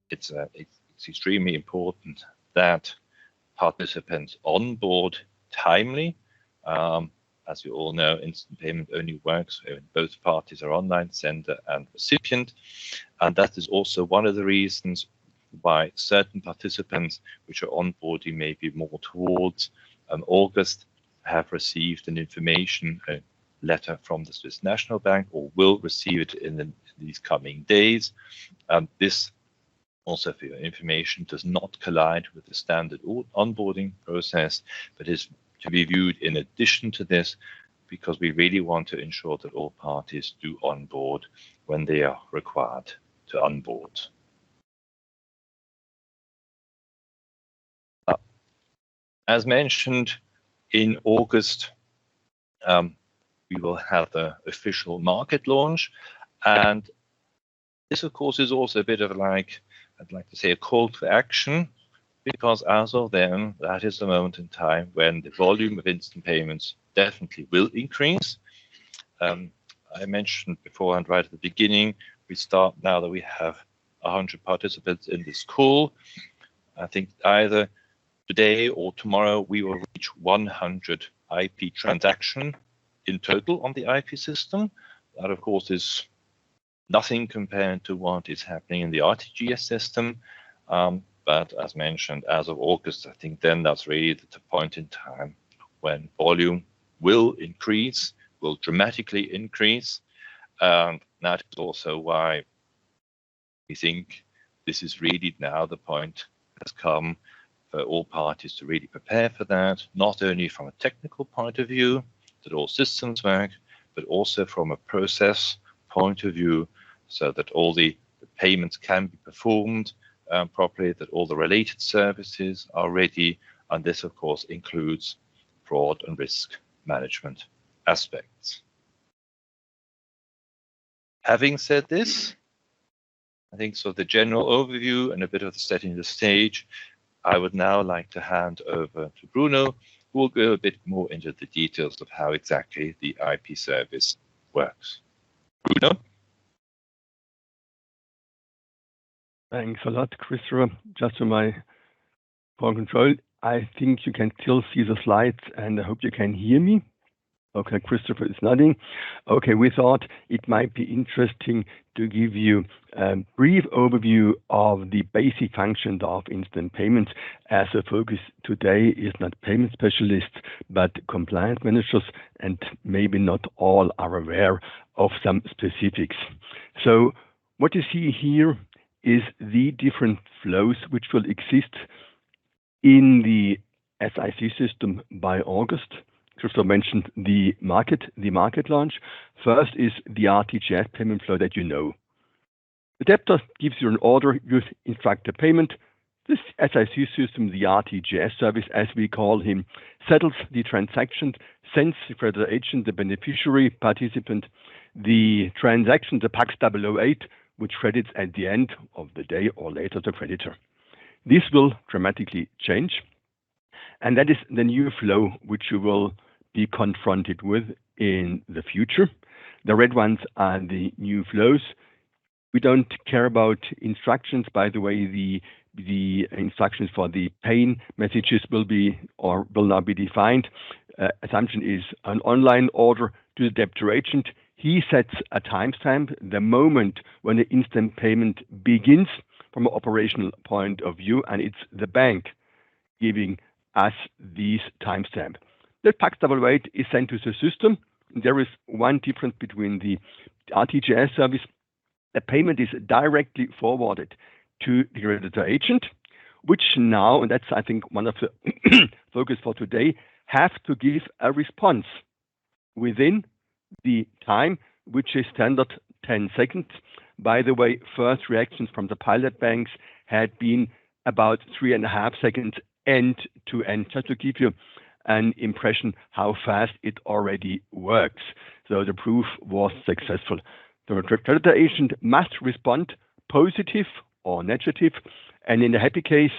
it's extremely important that participants onboard timely. As you all know, instant payment only works when both parties are online, sender and recipient. And that is also one of the reasons why certain participants which are onboarding maybe more towards August have received an information letter from the Swiss National Bank or will receive it in these coming days. This also, for your information, does not collide with the standard onboarding process, but is to be viewed in addition to this, because we really want to ensure that all parties do onboard when they are required to onboard. As mentioned, in August, we will have the official market launch. And this, of course, is also a bit of like, I'd like to say, a call to action, because as of then, that is the moment in time when the volume of instant payments definitely will increase. I mentioned before and right at the beginning, we start now that we have 100 participants in this call. I think either today or tomorrow we will reach 100 IP transaction in total on the IP system. That, of course, is nothing compared to what is happening in the RTGS system. But as mentioned, as of August, I think then that's really the point in time when volume will increase, will dramatically increase. And that is also why we think this is really now the point has come for all parties to really prepare for that, not only from a technical point of view, that all systems work, but also from a process point of view, so that all the payments can be performed properly, that all the related services are ready, and this, of course, includes fraud and risk management aspects. Having said this, I think so the general overview and a bit of the setting the stage, I would now like to hand over to Bruno, who will go a bit more into the details of how exactly the IP service works. Bruno? Thanks a lot, Christopher. Just for my control, I think you can still see the slides, and I hope you can hear me. Okay, Christopher is nodding. Okay, we thought it might be interesting to give you a brief overview of the basic functions of instant payments, as the focus today is not payment specialists, but compliance managers, and maybe not all are aware of some specifics. So what you see here is the different flows which will exist in the SIC system by August. Christoph mentioned the market launch. First is the RTGS payment flow that you know. The debtor gives you an order, you instruct a payment. This SIC system, the RTGS service, as we call him, settles the transaction, sends the creditor agent, the beneficiary participant, the transaction, the PAX 008, which credits at the end of the day or later the creditor. This will dramatically change, and that is the new flow which you will be confronted with in the future. The red ones are the new flows. We don't care about instructions. By the way, the instructions for the paying messages will be or will not be defined. Assumption is an online order to the debtor agent. He sets a timestamp, the moment when the instant payment begins from an operational point of view, and it's the bank giving us this timestamp. The PAX 008 is sent to the system. There is one difference between the RTGS service. The payment is directly forwarded to the creditor agent, which now, and that's I think one of the focus for today, have to give a response within the time, which is standard 10 seconds. By the way, first reactions from the pilot banks had been about 3.5 seconds end to end, just to give you an impression how fast it already works. So the proof was successful. The creditor agent must respond positive or negative, and in the happy case,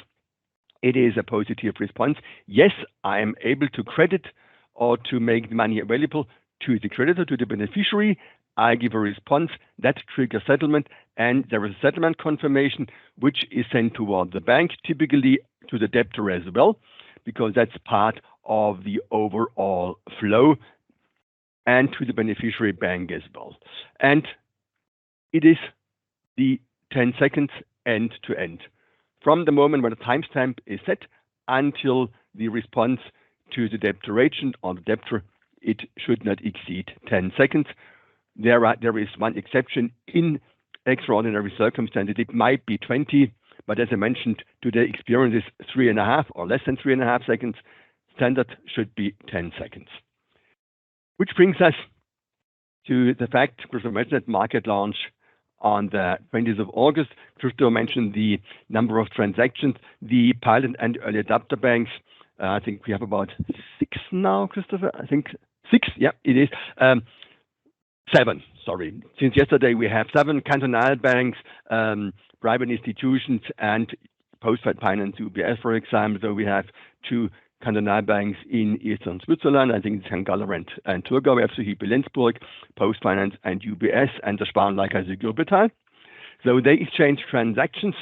it is a positive response. Yes, I am able to credit or to make the money available to the creditor, to the beneficiary. I give a response that triggers settlement, and there is a settlement confirmation which is sent toward the bank, typically to the debtor as well, because that's part of the overall flow, and to the beneficiary bank as well. And it is the 10 seconds end to end. From the moment when the timestamp is set until the response to the debtor agent or the debtor, it should not exceed 10 seconds. There is one exception. In extraordinary circumstances, it might be 20, but as I mentioned, today experience is 3.5 or less than 3.5 seconds. Standard should be 10 seconds. Which brings us to the fact, Christopher mentioned that market launch on the 20th of August. Christopher mentioned the number of transactions, the pilot and early adopter banks. I think we have about 6 now, Christopher. I think 6, yeah, it is. 7, sorry. Since yesterday, we have 7 cantonal banks, private institutions, and post-trade finance, UBS, for example. So we have 2 cantonal banks in eastern Switzerland. I think it's St. Galler and Thurgau. We have Suhipe Lenzburg, Post Finance, and UBS, and the Sparlenleicher Sigurbetal. So they exchange transactions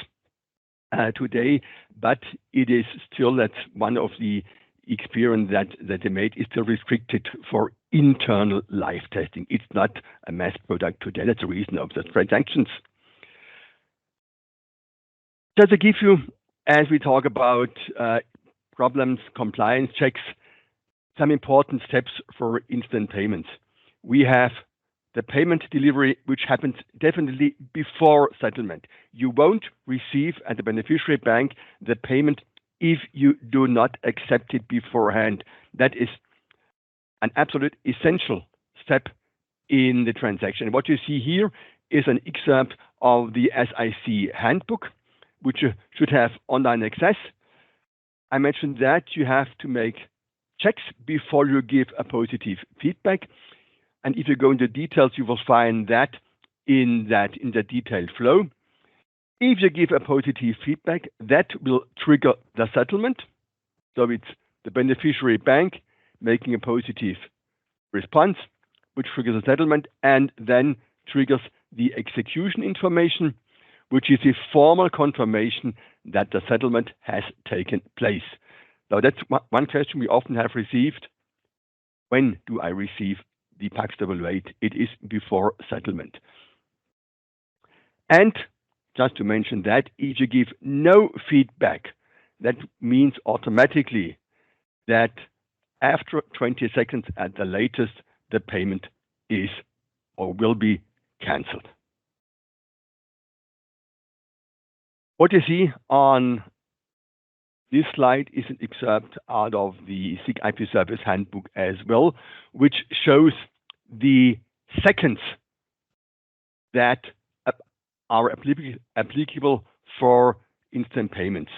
today, but it is still that one of the experience that they made is still restricted for internal live testing. It's not a mass product today. That's the reason of the transactions. Does it give you, as we talk about problems, compliance checks, some important steps for instant payments? We have the payment delivery, which happens definitely before settlement. You won't receive at the beneficiary bank the payment if you do not accept it beforehand. That is an absolute essential step in the transaction. What you see here is an excerpt of the SIC handbook, which you should have online access. I mentioned that you have to make checks before you give a positive feedback. And if you go into details, you will find that in the detailed flow. If you give a positive feedback, that will trigger the settlement. So it's the beneficiary bank making a positive response, which triggers a settlement, and then triggers the execution information, which is a formal confirmation that the settlement has taken place. Now, that's one question we often have received. When do I receive the taxable rate? It is before settlement. And just to mention that, if you give no feedback, that means automatically that after 20 seconds at the latest, the payment is or will be cancelled. What you see on this slide is an excerpt out of the SIG IP Service Handbook as well, which shows the seconds that are applicable for instant payments.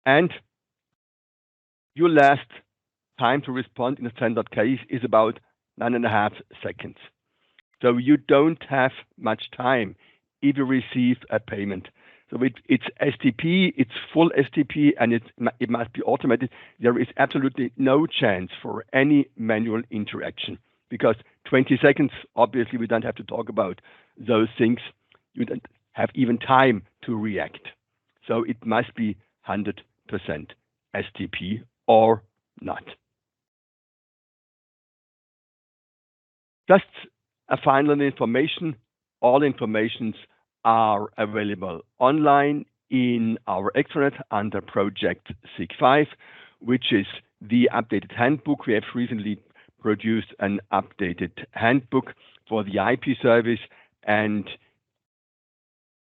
And your last time to respond in a standard case is about 9.5 seconds. So you don't have much time if you receive a payment. So it's STP, it's full STP, and it must be automated. There is absolutely no chance for any manual interaction, because 20 seconds, obviously we don't have to talk about those things. You don't have even time to react. So it must be 100% STP or not. Just a final information. All informations are available online in our extranet under Project SIG5, which is the updated handbook. We have recently produced an updated handbook for the IP service and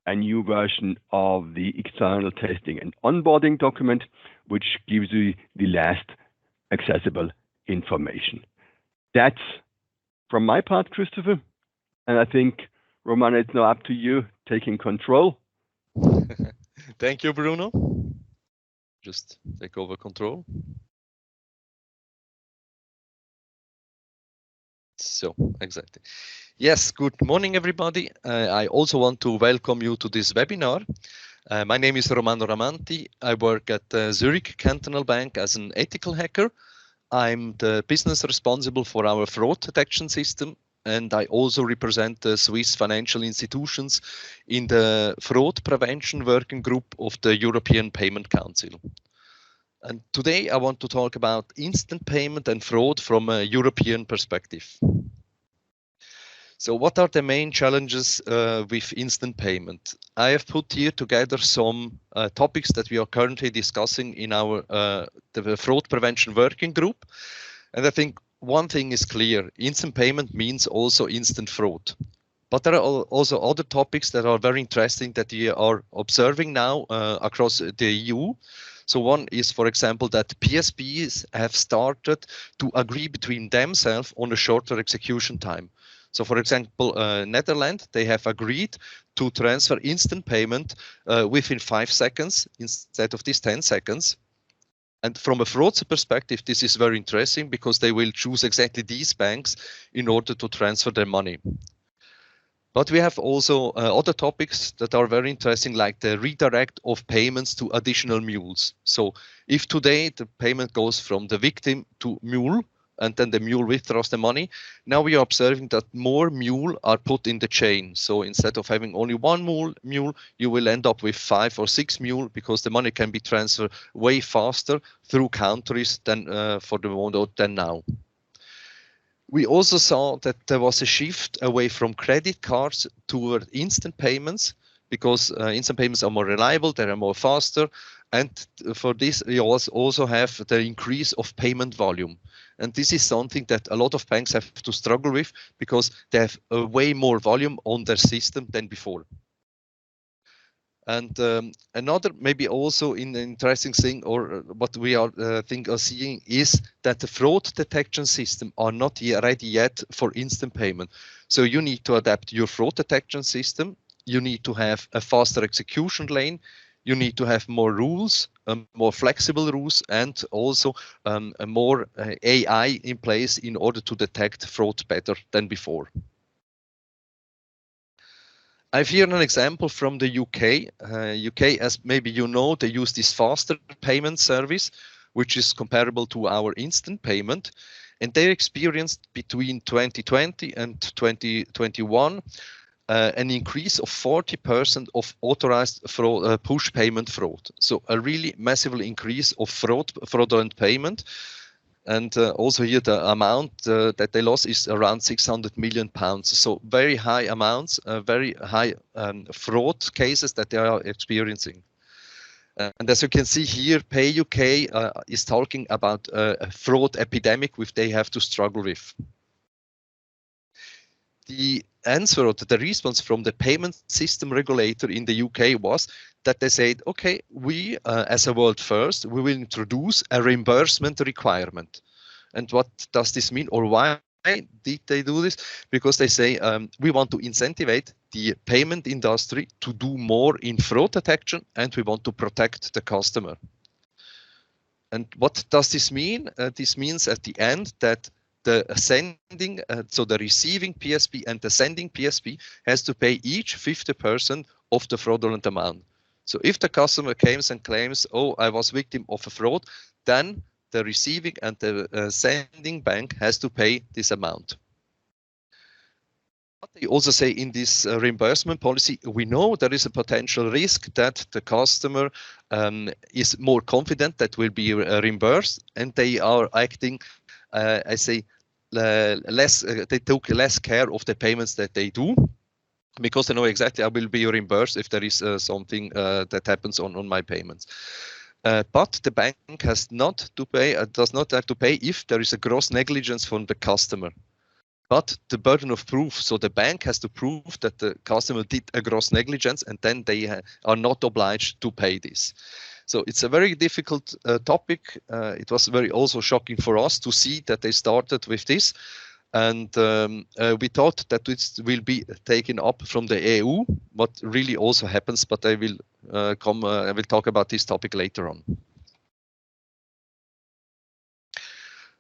a new version of the external testing and onboarding document, which gives you the last accessible information. That's from my part, Christopher, and I think, Romana, it's now up to you taking control. Thank you, Bruno. Just take over control. So, exactly. Yes, good morning, everybody. I also want to welcome you to this webinar. My name is Romano Ramanti. I work at Zurich Cantonal Bank as an ethical hacker. I'm the business responsible for our fraud detection system, and I also represent the Swiss financial institutions in the fraud prevention working group of the European Payment Council. And today I want to talk about instant payment and fraud from a European perspective. So what are the main challenges with instant payment? I have put here together some topics that we are currently discussing in our the fraud prevention working group. And I think one thing is clear, instant payment means also instant fraud. But there are also other topics that are very interesting that we are observing now across the EU. So one is, for example, that PSPs have started to agree between themselves on a shorter execution time. So for example, Netherlands, they have agreed to transfer instant payment within 5 seconds instead of these 10 seconds. And from a fraud perspective, this is very interesting because they will choose exactly these banks in order to transfer their money. But we have also other topics that are very interesting, like the redirect of payments to additional mules. So if today the payment goes from the victim to mule, and then the mule withdraws the money, now we are observing that more mules are put in the chain. So instead of having only one mule, you will end up with 5 or 6 mules because the money can be transferred way faster through countries than for the moment than now. We also saw that there was a shift away from credit cards toward instant payments because instant payments are more reliable, they are more faster. And for this, we also have the increase of payment volume. And this is something that a lot of banks have to struggle with because they have a way more volume on their system than before. And another maybe also interesting thing, or what we are seeing, is that the fraud detection system are not ready yet for instant payment. So you need to adapt your fraud detection system. You need to have a faster execution lane. You need to have more rules, more flexible rules, and also a more AI in place in order to detect fraud better than before. I have here an example from the UK. UK, as maybe you know, they use this faster payment service, which is comparable to our instant payment. And they experienced between 2020 and 2021 an increase of 40% of authorized fraud, push payment fraud. So a really massive increase of fraudulent payment. And also here the amount that they lost is around £600 million. So very high amounts, very high fraud cases that they are experiencing. And as you can see here, Pay UK is talking about a fraud epidemic which they have to struggle with. The answer or the response from the payment system regulator in the UK was that they said, okay, we as a world first, we will introduce a reimbursement requirement. And what does this mean, or why did they do this? Because they say we want to incentivize the payment industry to do more in fraud detection, and we want to protect the customer. And what does this mean? This means at the end that the sending, so the receiving PSP and the sending PSP has to pay each 50% of the fraudulent amount. So if the customer comes and claims, oh, I was victim of a fraud, then the receiving and the sending bank has to pay this amount. But they also say in this reimbursement policy, we know there is a potential risk that the customer is more confident that will be reimbursed, and they are acting, I say, they took less care of the payments that they do, because they know exactly I will be reimbursed if there is something that happens on my payments. But the bank has not to pay, does not have to pay if there is a gross negligence from the customer. But the burden of proof, so the bank has to prove that the customer did a gross negligence, and then they are not obliged to pay this. So it's a very difficult topic. It was very also shocking for us to see that they started with this. And we thought that it will be taken up from the EU, what really also happens, but I will I will talk about this topic later on.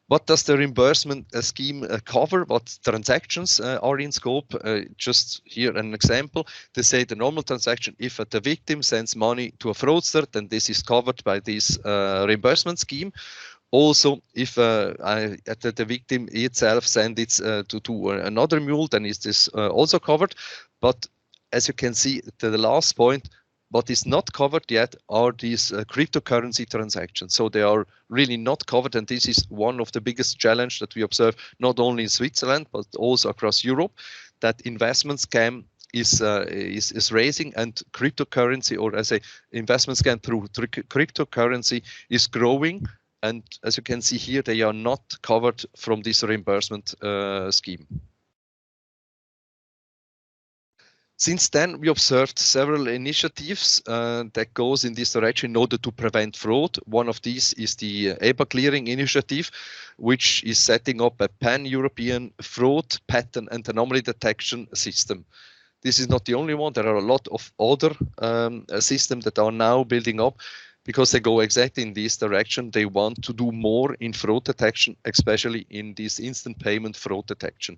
What does the reimbursement scheme cover? What transactions are in scope? Just here an example. They say the normal transaction, if the victim sends money to a fraudster, then this is covered by this reimbursement scheme. Also, if the victim itself sends it to another mule, then it is also covered. But as you can see, the last point, what is not covered yet are these cryptocurrency transactions. So they are really not covered, and this is one of the biggest challenges that we observe not only in Switzerland but also across Europe. That investment scam is raising, and cryptocurrency, or as a investment scam through cryptocurrency, is growing. And as you can see here, they are not covered from this reimbursement scheme. Since then, we observed several initiatives that goes in this direction in order to prevent fraud. One of these is the EBA clearing initiative, which is setting up a pan-European fraud pattern and anomaly detection system. This is not the only one. There are a lot of other systems that are now building up because they go exactly in this direction. They want to do more in fraud detection, especially in this instant payment fraud detection.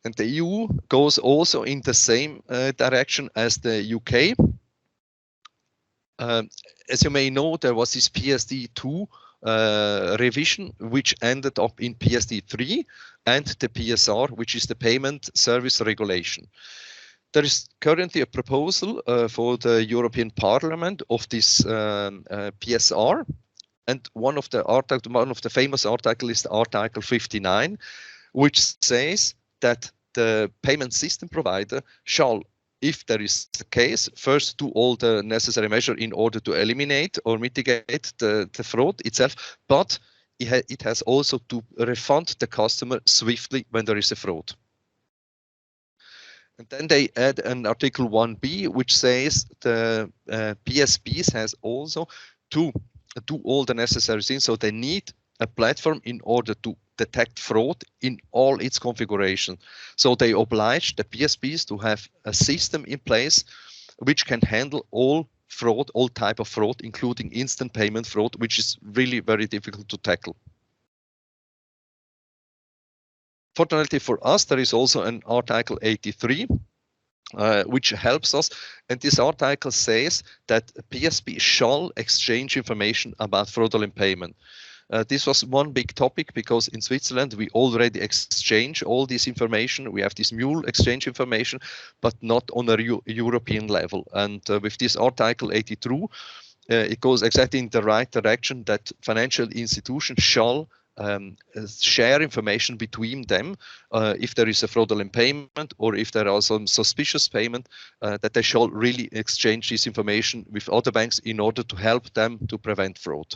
And the EU goes also in the same direction as the UK. As you may know, there was this PSD2 revision, which ended up in PSD3 and the PSR, which is the Payment Service Regulation. There is currently a proposal for the European Parliament of this PSR, and one of the famous articles is Article 59, which says that the payment system provider shall, if there is the case, first do all the necessary measures in order to eliminate or mitigate the fraud itself, but it has also to refund the customer swiftly when there is a fraud. And then they add an Article 1b, which says the PSPs has also to do all the necessary things. So they need a platform in order to detect fraud in all its configuration. So they oblige the PSPs to have a system in place which can handle all fraud, all type of fraud, including instant payment fraud, which is really very difficult to tackle. Fortunately for us, there is also an Article 83, which helps us. And this article says that PSP shall exchange information about fraudulent payment. This was one big topic because in Switzerland, we already exchange all this information. We have this mule exchange information, but not on a European level. And with this Article 82, it goes exactly in the right direction that financial institutions shall share information between them if there is a fraudulent payment or if there are some suspicious payment, that they shall really exchange this information with other banks in order to help them to prevent fraud.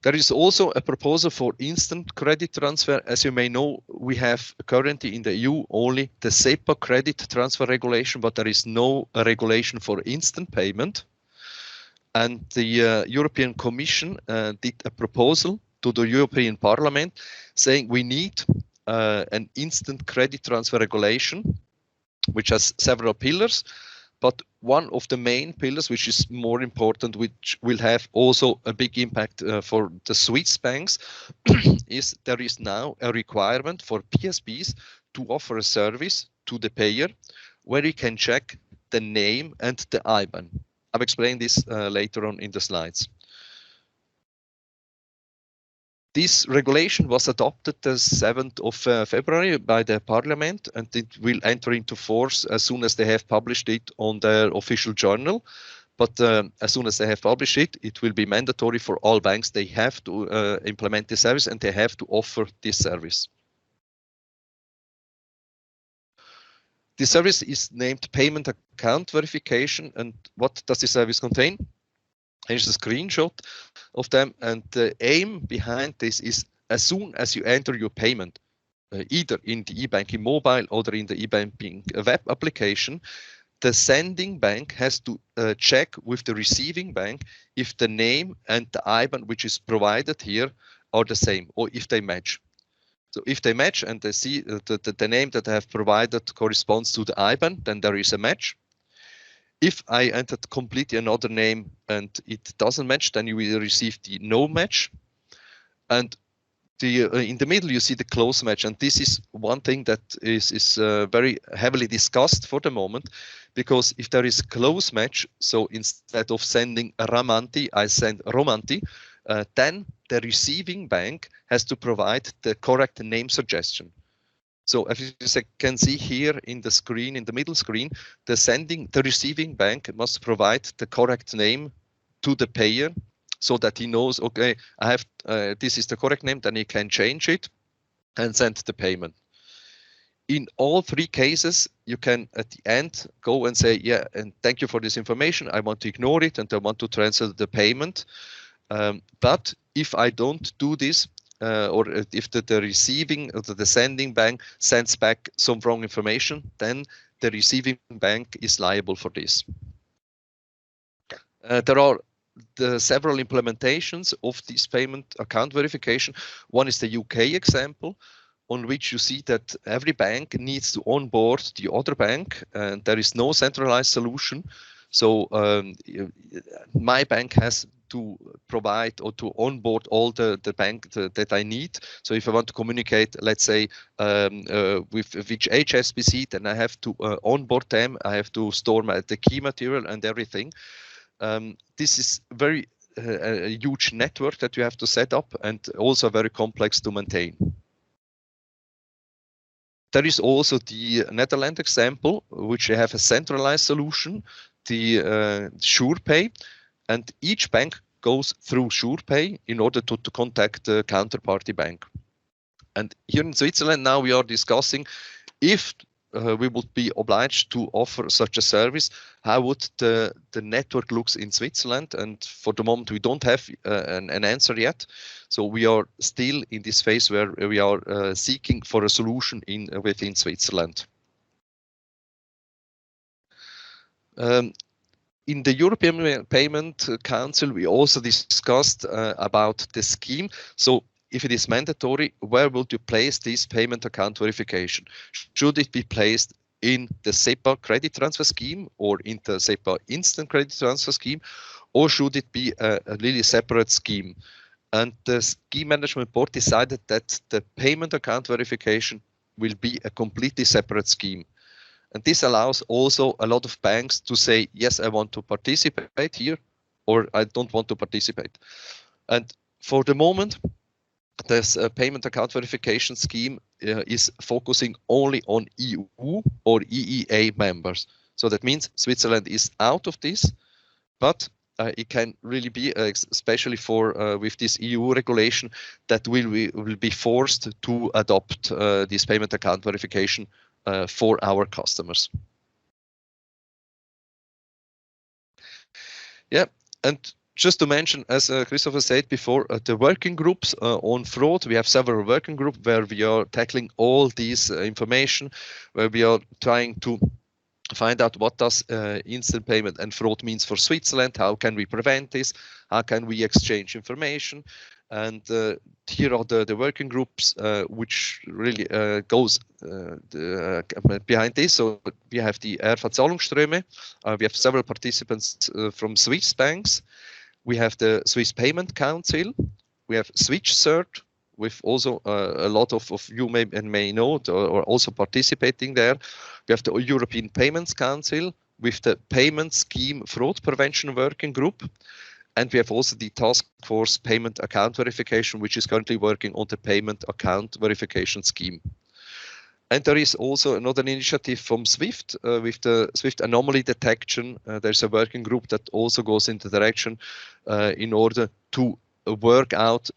There is also a proposal for instant credit transfer. As you may know, we have currently in the EU only the SEPA credit transfer regulation, but there is no regulation for instant payment. And the European Commission did a proposal to the European Parliament saying we need an instant credit transfer regulation, which has several pillars. But one of the main pillars, which is more important, which will have also a big impact for the Swiss banks, is there is now a requirement for PSPs to offer a service to the payer where you can check the name and the IBAN. I'll explain this later on in the slides. This regulation was adopted the 7th of February by the Parliament, and it will enter into force as soon as they have published it on their official journal. But as soon as they have published it, it will be mandatory for all banks. They have to implement this service and they have to offer this service. This service is named Payment Account Verification. And what does this service contain? Here's a screenshot of them, and the aim behind this is as soon as you enter your payment, either in the e-banking mobile or in the e-banking web application, the sending bank has to check with the receiving bank if the name and the IBAN which is provided here are the same or if they match. So if they match and they see the name that I have provided corresponds to the IBAN, then there is a match. If I entered completely another name and it doesn't match, then you will receive the no match. And in the middle, you see the close match. And this is one thing that is very heavily discussed for the moment, because if there is close match, so instead of sending Ramanti, I send Romanti, then the receiving bank has to provide the correct name suggestion. So as you can see here in the screen, in the middle screen, the receiving bank must provide the correct name to the payer so that he knows, okay, I have this is the correct name, then he can change it and send the payment. In all three cases, you can at the end go and say, yeah, and thank you for this information. I want to ignore it and I want to transfer the payment. But if I don't do this, or if the receiving or the sending bank sends back some wrong information, then the receiving bank is liable for this. There are several implementations of this payment account verification. One is the UK example, on which you see that every bank needs to onboard the other bank, and there is no centralized solution. So my bank has to provide or to onboard all the bank that I need. So if I want to communicate, let's say, with which HSBC, then I have to onboard them. I have to store the key material and everything. This is very a huge network that you have to set up and also very complex to maintain. There is also the Netherlands example, which they have a centralized solution, the SurePay, and each bank goes through SurePay in order to contact the counterparty bank. And here in Switzerland now we are discussing if we would be obliged to offer such a service, how would the network looks in Switzerland? And for the moment, we don't have an answer yet. So we are still in this phase where we are seeking for a solution within Switzerland. In the European Payment Council, we also discussed about the scheme. So if it is mandatory, where would you place this payment account verification? Should it be placed in the SEPA credit transfer scheme or in the SEPA instant credit transfer scheme, or should it be a really separate scheme? And the scheme management board decided that the payment account verification will be a completely separate scheme. And this allows also a lot of banks to say, yes, I want to participate here, or I don't want to participate. And for the moment, this payment account verification scheme is focusing only on EU or EEA members. So that means Switzerland is out of this, but it can really be, especially for with this EU regulation, that will be forced to adopt this payment account verification for our customers. Yeah, and just to mention, as Christopher said before, the working groups on fraud, we have several working groups where we are tackling all this information, where we are trying to find out what does instant payment and fraud means for Switzerland, how can we prevent this, how can we exchange information. And here are the working groups which really goes behind this. So we have the ERFA Zahlungsströme, we have several participants from Swiss banks. We have the Swiss Payment Council. We have SwitchCert, with also a lot of you may know or also participating there. We have the European Payments Council with the Payment Scheme Fraud Prevention Working Group. And we have also the Task Force Payment Account Verification, which is currently working on the Payment Account Verification Scheme. And there is also another initiative from SWIFT with the SWIFT anomaly detection. There's a working group that also goes in the direction in order to work out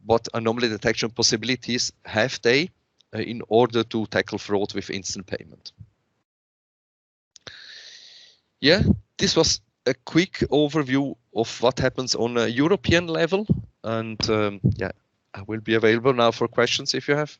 what anomaly detection possibilities have they in order to tackle fraud with instant payment. Yeah, this was a quick overview of what happens on a European level. And yeah, I will be available now for questions if you have.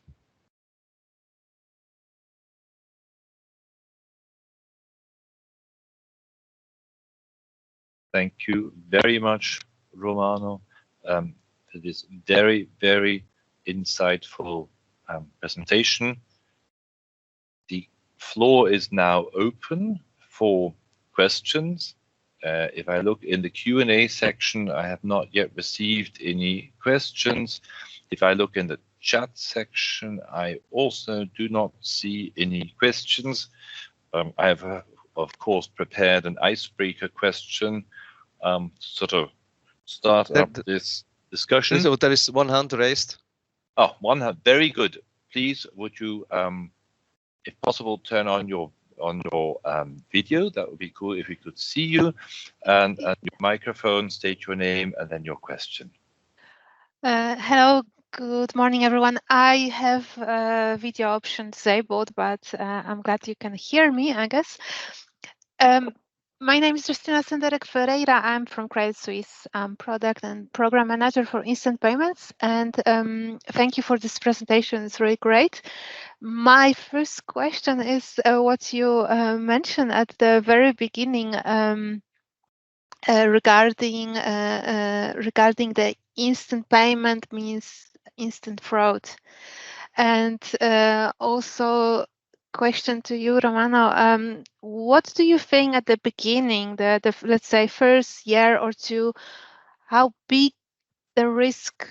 Thank you very much, Romano, for this very, very insightful presentation. The floor is now open for questions. If I look in the Q&A section, I have not yet received any questions. If I look in the chat section, I also do not see any questions. I have of course, prepared an icebreaker question, sort of start up this discussion. So there is one hand raised. Oh, one hand. Very good. Please, would you, if possible, turn on your video? That would be cool if we could see you, and your microphone. State your name and then your question. Hello. Good morning, everyone. I have video option disabled, but I'm glad you can hear me, I guess. My name is Justina Senderek Ferreira. I'm from Credit Suisse. I'm product and program manager for instant payments. And thank you for this presentation. It's really great. My first question is what you mentioned at the very beginning regarding the instant payment means instant fraud. And also question to you, Romano, what do you think at the beginning, the let's say first year or two, how big the risk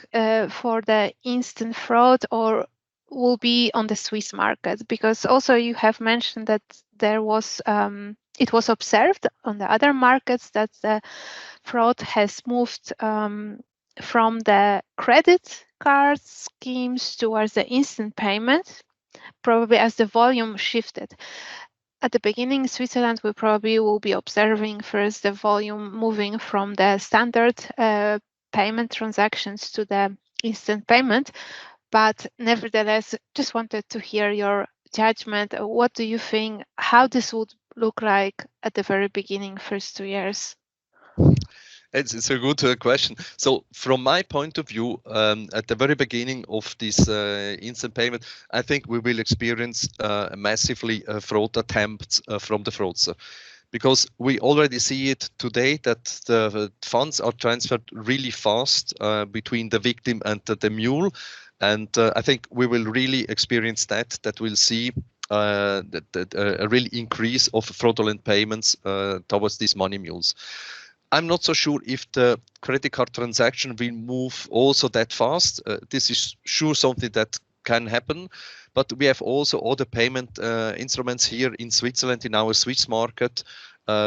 for the instant fraud or will be on the Swiss market? Because also you have mentioned that there was it was observed on the other markets that the fraud has moved from the credit card schemes towards the instant payment, probably as the volume shifted. At the beginning, Switzerland will probably be observing first the volume moving from the standard payment transactions to the instant payment. But nevertheless, just wanted to hear your judgment. What do you think, how this would look like at the very beginning, first 2 years? It's a good question. So from my point of view, at the very beginning of this instant payment, I think we will experience massively fraud attempts from the fraudster, because we already see it today that the funds are transferred really fast between the victim and the mule. And I think we will really experience that we'll see a real increase of fraudulent payments towards these money mules. I'm not so sure if the credit card transaction will move also that fast. This is sure something that can happen, but we have also other payment instruments here in Switzerland, in our Swiss market,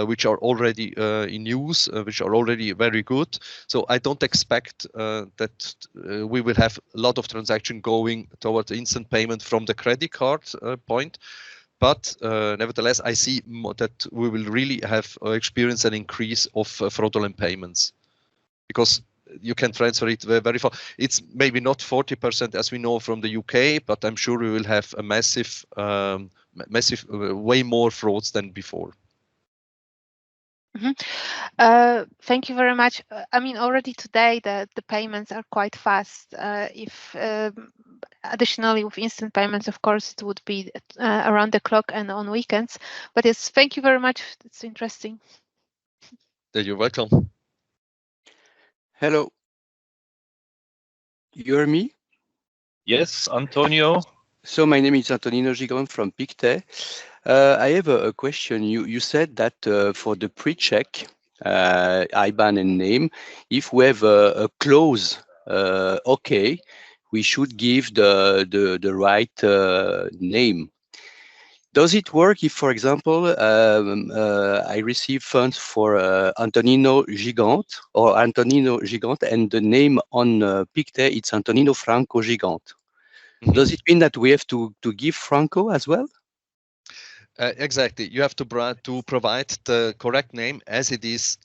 which are already in use, which are already very good. So I don't expect that we will have a lot of transaction going towards instant payment from the credit card point. But nevertheless, I see that we will really have experience an increase of fraudulent payments, because you can transfer it very far. It's maybe not 40% as we know from the UK, but I'm sure we will have a massive, way more frauds than before. Thank you very much. I mean, already today the payments are quite fast. If additionally with instant payments, of course, it would be around the clock and on weekends. But yes, thank you very much. It's interesting. You're welcome. Hello. You hear me? Yes, Antonio. So my name is Antonino Gigon from Pictet. I have a question. You said that for the pre-check, IBAN and name, if we have a clause, okay, we should give the right name. Does it work if, for example, I receive funds for Antonino Gigante or Antonino Gigante, and the name on Pictet it's Antonino Franco Gigante? Mm-hmm. Does it mean that we have to give Franco as well? Exactly. You have to provide the correct name as it is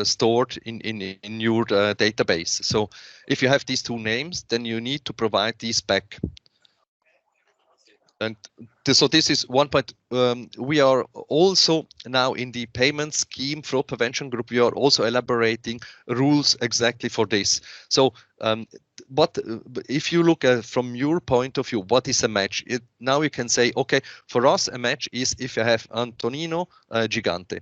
stored in your database. So if you have these two names, then you need to provide these back. And so this is one point. We are also now in the payment scheme fraud prevention group. We are also elaborating rules exactly for this. So if you look at from your point of view, what is a match? Now you can say, okay, for us a match is if you have Antonino Gigante.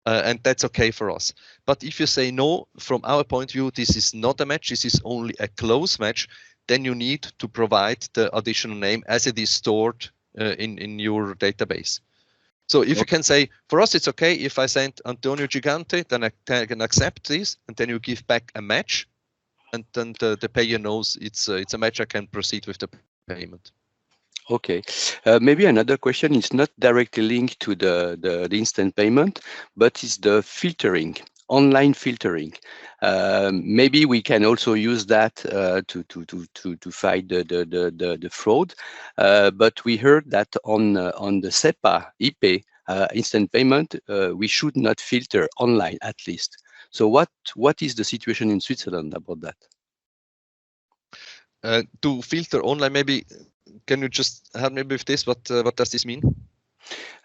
And that's okay for us. But if you say no, from our point of view, this is not a match, this is only a close match, then you need to provide the additional name as it is stored in your database. So if you can say, for us, it's okay if I send Antonio Gigante, then I can accept this, and then you give back a match, and then the payer knows it's a match, I can proceed with the payment. Okay, maybe another question is not directly linked to the instant payment, but is the filtering, online filtering. Maybe we can also use that to fight the fraud. But we heard that on the SEPA IP instant payment, we should not filter online at least. So what is the situation in Switzerland about that? To filter online, maybe can you just help me with this? What does this mean?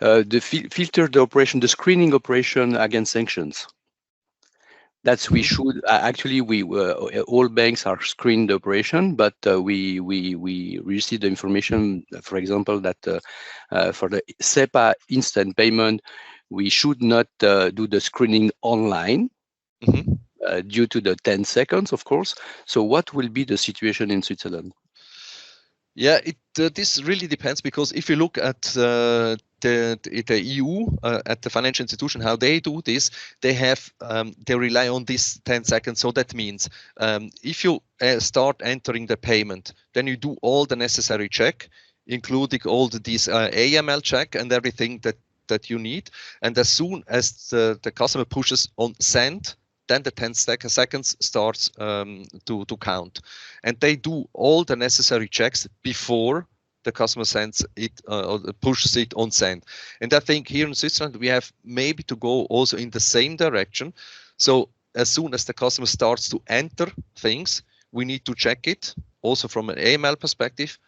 The filter the operation, the screening operation against sanctions. That's we should actually we all banks are screened the operation, but we receive the information, for example, that for the SEPA instant payment, we should not do the screening online. Mm-hmm. Due to the 10 seconds, of course. So what will be the situation in Switzerland? Yeah, this really depends, because if you look at the EU, at the financial institution, how they do this, they rely on this 10 seconds. So that means if you start entering the payment, then you do all the necessary check, including all these AML check and everything that you need. And as soon as the customer pushes on send, then the 10 seconds starts to count, and they do all the necessary checks before the customer sends it or pushes it on send. And I think here in Switzerland we have maybe to go also in the same direction. So as soon as the customer starts to enter things, we need to check it also from an AML perspective.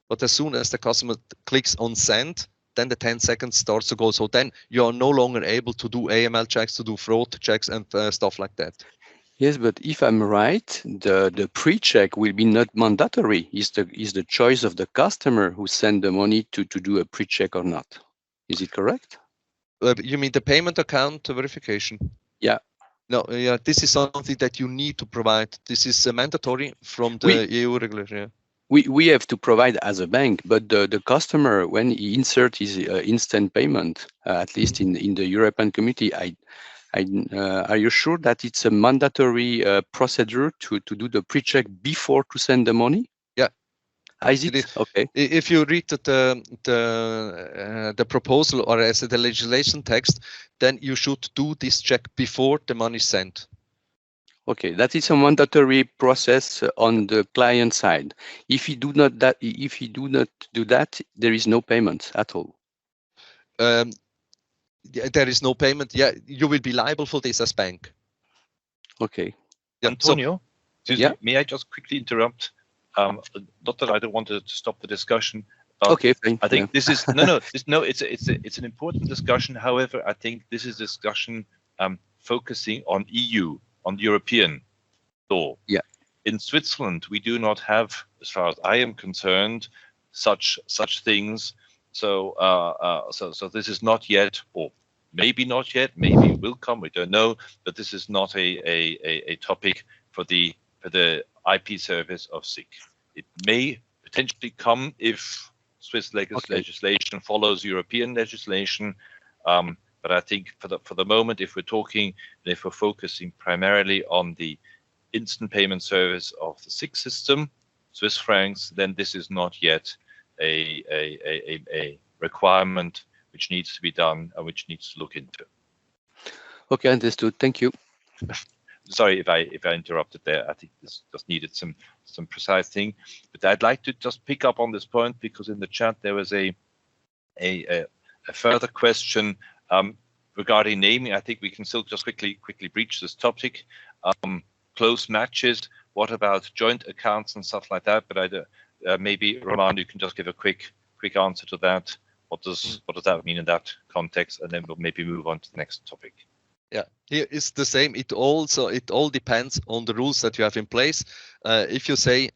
But as soon as the customer clicks on send, then the 10 seconds starts to go. So then you are no longer able to do AML checks, to do fraud checks and stuff like that. Yes, but if I'm right, the pre-check will be not mandatory. Is the choice of the customer who send the money to do a pre-check or not? Is it correct? You mean the payment account verification? Yeah. No, yeah, this is something that you need to provide. This is mandatory from the EU regulation. Yeah. We have to provide as a bank, but the customer, when he insert his instant payment, at least in the European community, are you sure that it's a mandatory procedure to do the pre-check before to send the money? Yeah. Is it? Okay. If you read the proposal or as the legislation text, then you should do this check before the money is sent. Okay, that is a mandatory process on the client side. If you do not do that, there is no payment at all. There is no payment. Yeah, you will be liable for this as bank. Okay. Yeah, Antonio, yeah. may I just quickly interrupt? Not that I don't want to stop the discussion. But okay, fine. I think this is it's an important discussion. However, I think this is a discussion focusing on EU, on European law. Yeah. In Switzerland, we do not have, as far as I am concerned, such things. So so this is not yet, or maybe not yet, maybe it will come. We don't know, but this is not a topic for the IP service of SIC. It may potentially come if Swiss legislation follows European legislation. But I think for the moment, if we're focusing primarily on the instant payment service of the SIC system, Swiss francs, then this is not yet a requirement which needs to be done and which needs to look into. Okay, understood. Thank you. Sorry if I interrupted there. I think this just needed some precise thing. But I'd like to just pick up on this point, because in the chat there was a further question regarding naming. I think we can still just quickly breach this topic. Close matches. What about joint accounts and stuff like that? But maybe Roman, you can just give a quick answer to that. What does that mean in that context? And then we'll maybe move on to the next topic. Yeah, here it's the same. It all depends on the rules that you have in place. If you say,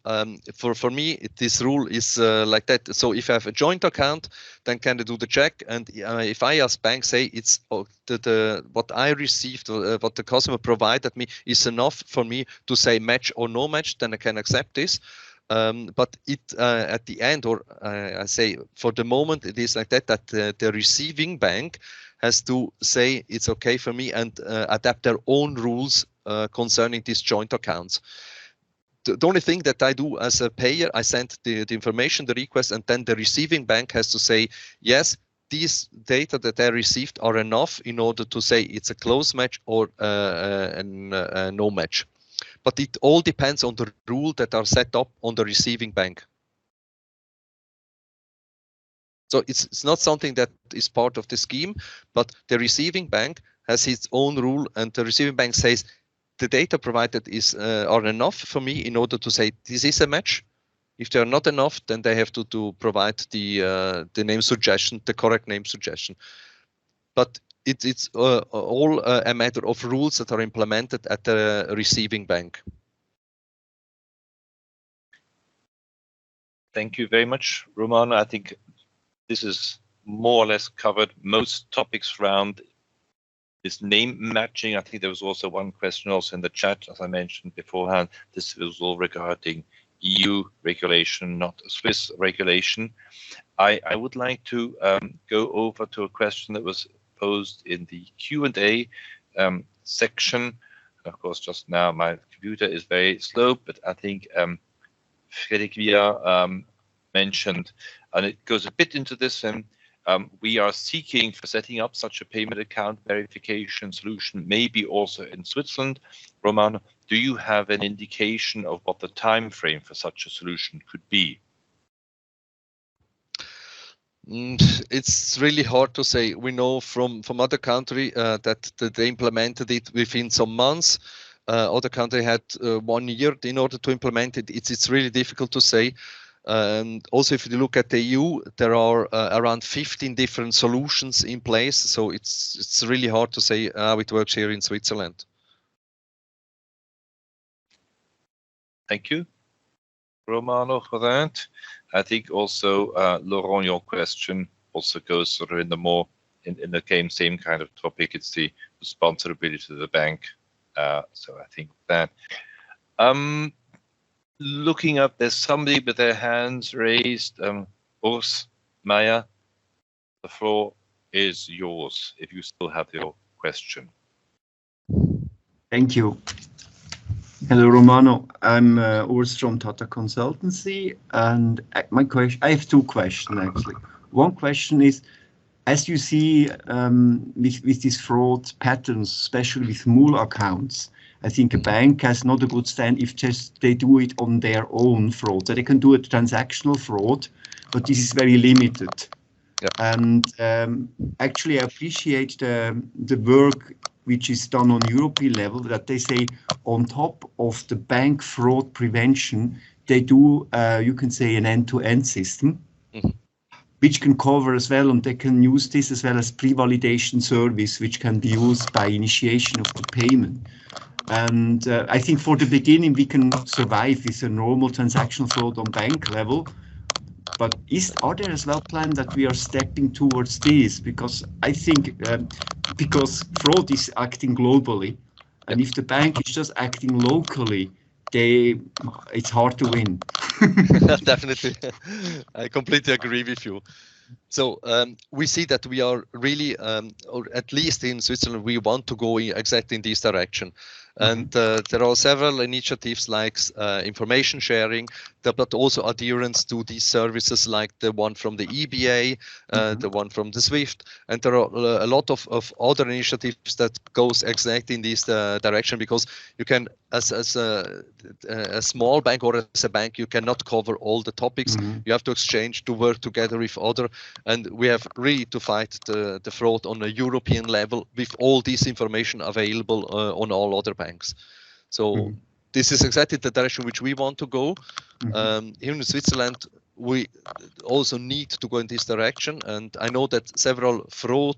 for me, this rule is like that. So if I have a joint account, then can I do the check? And if I as bank say it's what I received, what the customer provided me is enough for me to say match or no match, then I can accept this. But at the end, or I say for the moment, it is like that the receiving bank has to say it's okay for me and adapt their own rules concerning these joint accounts. the only thing that I do as a payer, I send the information, the request, and then the receiving bank has to say, yes, these data that I received are enough in order to say it's a close match or a no match. But it all depends on the rule that are set up on the receiving bank. So it's not something that is part of the scheme, but the receiving bank has its own rule, and the receiving bank says the data provided are enough for me in order to say this is a match. If they are not enough, then they have to provide the name suggestion, the correct name suggestion. But it's all a matter of rules that are implemented at the receiving bank. Thank you very much, Romano. I think this is more or less covered most topics around this name matching. I think there was also one question also in the chat, as I mentioned beforehand. This was all regarding EU regulation, not Swiss regulation. I would like to go over to a question that was posed in the Q&A section. Of course, just now my computer is very slow, but I think Fredrik Via mentioned, and it goes a bit into this, we are seeking for setting up such a payment account verification solution, maybe also in Switzerland. Romano, do you have an indication of what the time frame for such a solution could be? It's really hard to say. We know from other countries that they implemented it within some months. Other country had 1 year in order to implement it. It's really difficult to say. And also, if you look at the EU, there are around 15 different solutions in place. So it's really hard to say how it works here in Switzerland. Thank you, Romano, for that. I think also, Laurent, your question also goes sort of in the more in the same kind of topic. It's the responsibility of the bank. So I think that. Looking up, there's somebody with their hands raised. Urs Meyer, the floor is yours if you still have your question. Thank you. Hello, Romano. I'm Urs from Tata Consultancy, and my question, I have two questions actually. One question is, as you see with these fraud patterns, especially with mule accounts, I think a bank has not a good stand if just they do it on their own fraud. So they can do a transactional fraud, but this is very limited. Yeah. And actually, I appreciate the work which is done on European level, that they say on top of the bank fraud prevention, they do, you can say, an end-to-end system, which can cover as well, and they can use this as well as pre-validation service, which can be used by initiation of the payment. And I think for the beginning, we can survive with a normal transactional fraud on bank level. But are there as well plans that we are stepping towards this? Because I think because fraud is acting globally, and if the bank is just acting locally, it's hard to win. Definitely, I completely agree with you. So we see that we are really, or at least in Switzerland, we want to go exactly in this direction. And there are several initiatives like information sharing, but also adherence to these services like the one from the EBA, the one from the SWIFT. And there are a lot of other initiatives that goes exactly in this direction, because you can, as a small bank or as a bank, you cannot cover all the topics. You have to exchange, to work together with other. And we have really to fight the fraud on a European level with all this information available on all other banks. So this is exactly the direction which we want to go. Here in Switzerland, we also need to go in this direction. And I know that several fraud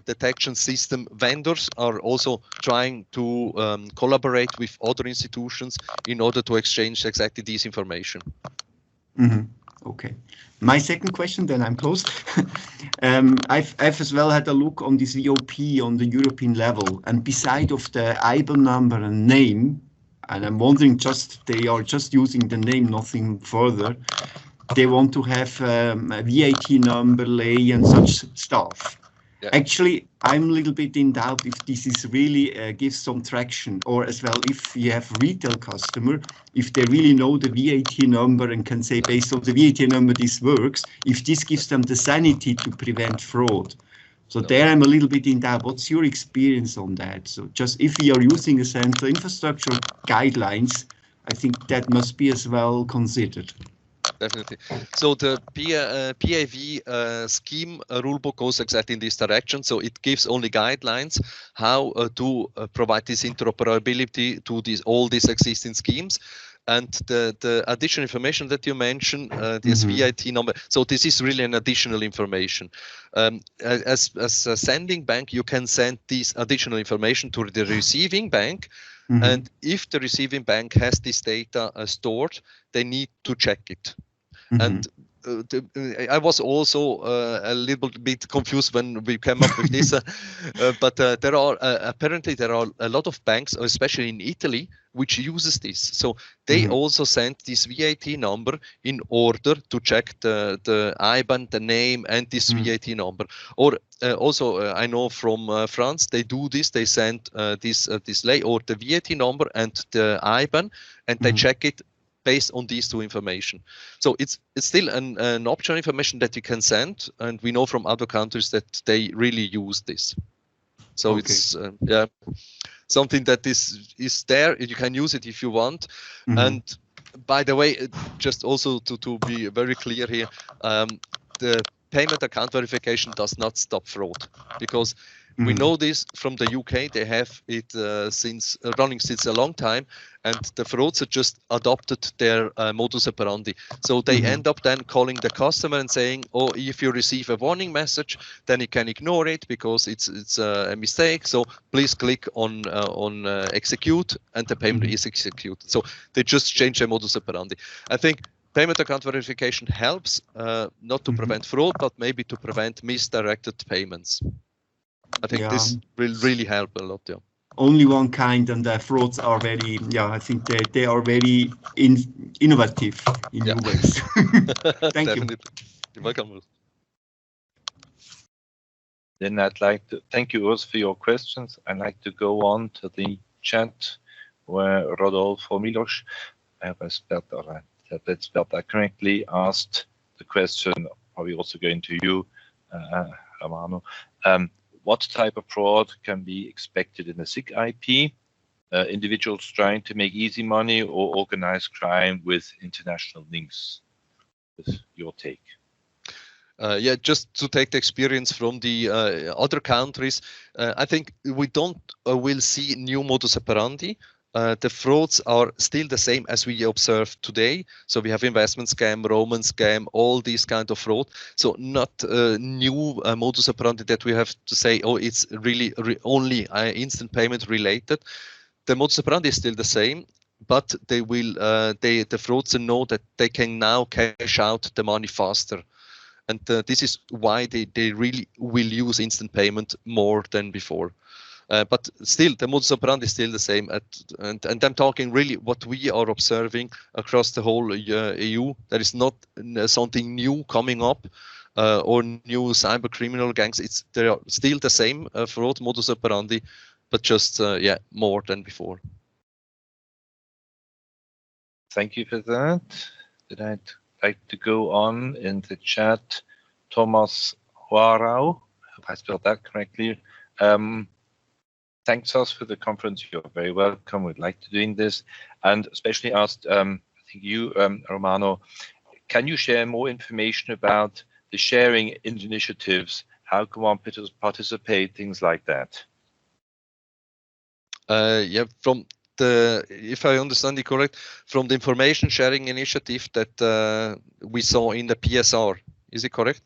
detection system vendors are also trying to collaborate with other institutions in order to exchange exactly this information. Okay. My second question, then I'm close. I've as well had a look on this VOP on the European level, and beside of the IBAN number and name, and I'm wondering, they are just using the name, nothing further. They want to have a VAT number, lay, and such stuff. Actually, I'm a little bit in doubt if this is really gives some traction, or as well if you have retail customer, if they really know the VAT number and can say based on the VAT number this works, if this gives them the sanity to prevent fraud. So there I'm a little bit in doubt. What's your experience on that? So just if we are using a central infrastructure guidelines, I think that must be as well considered. Definitely. So the PAV scheme rulebook goes exactly in this direction. So it gives only guidelines how to provide this interoperability to all these existing schemes. And the additional information that you mentioned, this VAT number, so this is really an additional information. As a sending bank, you can send this additional information to the receiving bank. And if the receiving bank has this data stored, they need to check it. And I was also a little bit confused when we came up with this, but there are apparently a lot of banks, especially in Italy, which uses this. So they also send this VAT number in order to check the IBAN, the name, and this VAT number. Or also, I know from France, they do this. They send this or the VAT number and the IBAN, and they check it based on these two information. So it's still an optional information that you can send, and we know from other countries that they really use this. So it's something that is there. You can use it if you want. And by the way, just also to be very clear here, the payment account verification does not stop fraud, because we know this from the UK. They have it running since a long time, and the fraudsters just adopted their modus operandi. So they end up then calling the customer and saying, "Oh, if you receive a warning message, then you can ignore it because it's a mistake. So please click on execute, and the payment is executed." So they just change their modus operandi. I think payment account verification helps not to prevent fraud, but maybe to prevent misdirected payments. I think this will really help a lot. Yeah. Only one kind, and the frauds are very. I think they are very innovative in new ways. Thank Definitely. you. You're welcome. Then I'd like to thank you also for your questions. I'd like to go on to the chat where Rodolfo Milos, I hope I spelled that correctly, asked the question, probably also going to you, Romano. What type of fraud can be expected in a SIG IP? Individuals trying to make easy money or organized crime with international links? With your take. Just to take the experience from the other countries, I think we will see new modus operandi. The frauds are still the same as we observe today. So we have investment scam, Roman scam, all these kind of fraud. So not new modus operandi that we have to say, oh, it's really only instant payment related. The modus operandi is still the same, but they will the fraudsters know that they can now cash out the money faster. And this is why they really will use instant payment more than before. But still, the modus operandi is still the same. And I'm talking really what we are observing across the whole EU. There is not something new coming up or new cyber criminal gangs. They are still the same fraud modus operandi, but just more than before. Thank you for that. Did I like to go on in the chat? Thomas Huarau, I hope I spelled that correctly. Thanks us for the conference. You're very welcome. We'd like to doing this, and especially asked, I think you, Romano, can you share more information about the sharing initiatives? How can one participate? Things like that. From if I understand it correct, from the information sharing initiative that we saw in the PSR, is it correct?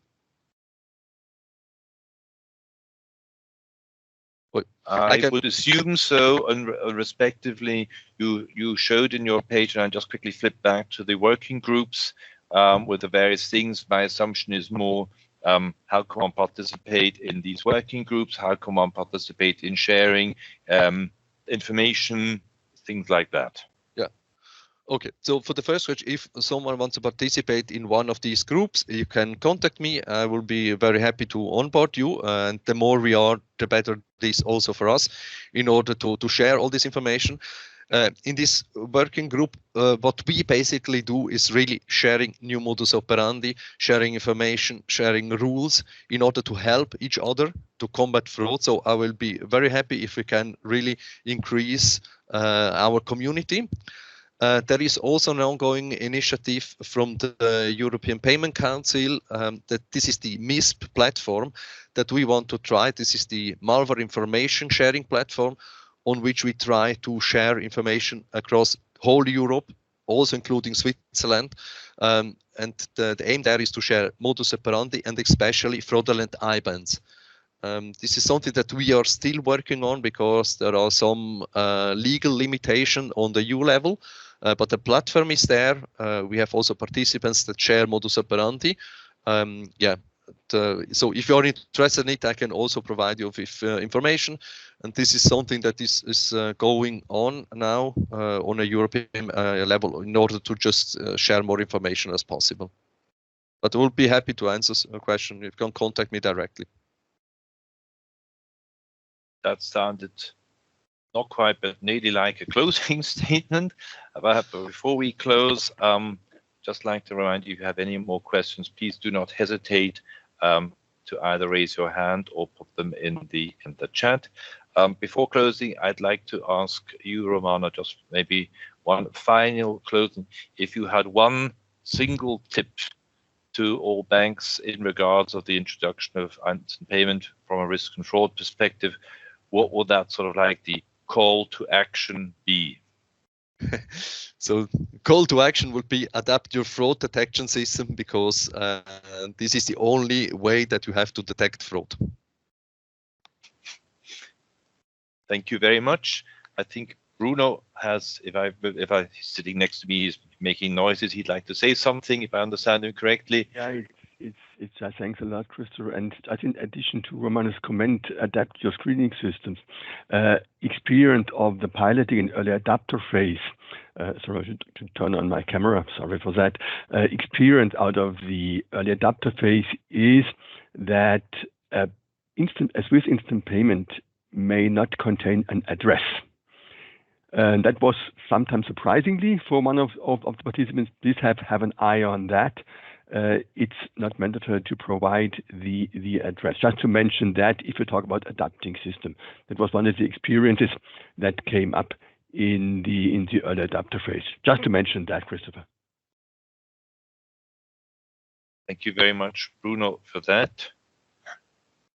I would assume so, and respectively, you showed in your page, and I just quickly flip back to the working groups with the various things. My assumption is more how can one participate in these working groups? How can one participate in sharing information? Things like that. Yeah. Okay, so for the first question, if someone wants to participate in one of these groups, you can contact me. I will be very happy to onboard you. And the more we are, the better this also for us in order to share all this information. In this working group, what we basically do is really sharing new modus operandi, sharing information, sharing rules in order to help each other to combat fraud. So I will be very happy if we can really increase our community. There is also an ongoing initiative from the European Payment Council that this is the MISP platform that we want to try. This is the malware information sharing platform on which we try to share information across whole Europe, also including Switzerland. And the aim there is to share modus operandi and especially fraudulent IBANs. This is something that we are still working on because there are some legal limitations on the EU level, but the platform is there. We have also participants that share modus operandi. So if you're interested in it, I can also provide you with information. And this is something that is going on now on a European level in order to just share more information as possible. But I will be happy to answer a question. You can contact me directly. That sounded not quite, but nearly like a closing statement. But before we close, just like to remind you, if you have any more questions, please do not hesitate to either raise your hand or put them in the chat. Before closing, I'd like to ask you, Romano, just maybe one final closing. If you had one single tip to all banks in regards of the introduction of instant payment from a risk and fraud perspective, what would that sort of like the call to action be? So call to action would be adapt your fraud detection system because this is the only way that you have to detect fraud. Thank you very much. I think Bruno has, if I he's sitting next to me, he's making noises. He'd like to say something, if I understand him correctly. Yeah, it's thanks a lot, Christopher. And I think in addition to Romano's comment, adapt your screening systems. Experience of the piloting and early adapter phase. Sorry, I should turn on my camera. Sorry for that. Experience out of the early adapter phase is that with instant payment may not contain an address. And that was sometimes surprisingly for one of the participants. Please have an eye on that. It's not mandatory to provide the address. Just to mention that if you talk about adapting system, that was one of the experiences that came up in the early adapter phase. Just to mention that, Christopher. Thank you very much, Bruno, for that.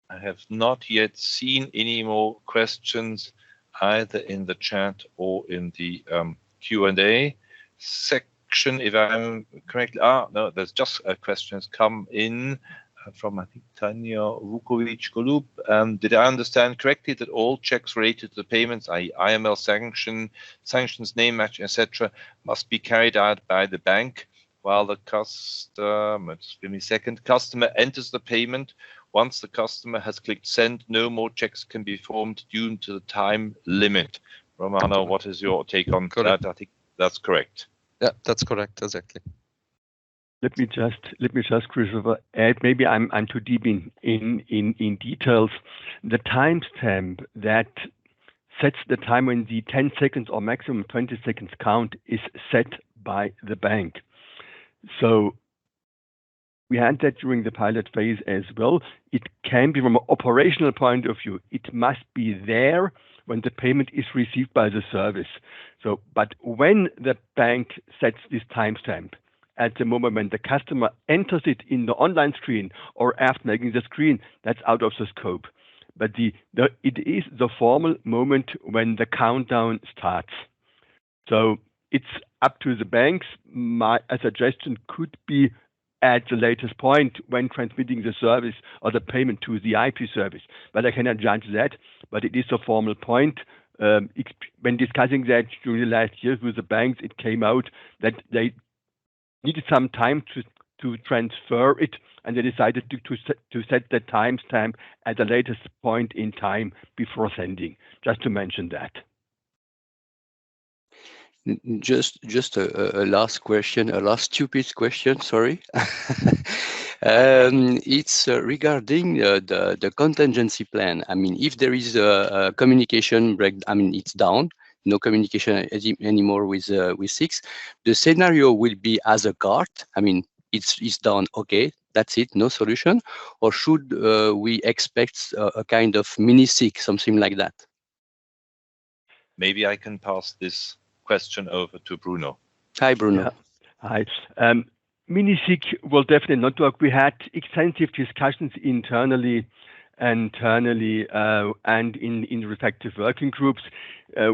I have not yet seen any more questions either in the chat or in the Q&A section, if I'm correctly. No, there's just a question has come in from, I think, Tanya Vukovic-Golub. Did I understand correctly that all checks related to the payments, i.e. IML sanctions, name match, etc., must be carried out by the bank while the customer, just give me a second, customer enters the payment? Once the customer has clicked send, no more checks can be formed due to the time limit. Romano, what is your take on that? I think that's correct. Yeah, that's correct, exactly. Let me just, Christopher, add. Maybe I'm too deep in details. The timestamp that sets the time when the 10 seconds or maximum 20 seconds count is set by the bank. So we had that during the pilot phase as well. It can be from an operational point of view. It must be there when the payment is received by the service. So, but when the bank sets this timestamp, at the moment when the customer enters it in the online screen or after making the screen, that's out of the scope. But it is the formal moment when the countdown starts. So it's up to the banks. A suggestion could be at the latest point when transmitting the service or the payment to the IP service. But I cannot judge that, but it is a formal point. When discussing that during the last years with the banks, it came out that they needed some time to transfer it, and they decided to set the timestamp at the latest point in time before sending, just to mention that. Just a last question, a last stupid question, sorry. It's regarding the contingency plan. I mean, if there is a communication break, I mean, it's down, no communication anymore with 6, the scenario will be as a cart. I mean, it's down, okay, that's it, no solution. Or should we expect a kind of mini SIG, something like that? Maybe I can pass this question over to Bruno. Hi, Bruno. Yeah. Hi. Mini-SIG will definitely not work. We had extensive discussions internally and in respective working groups.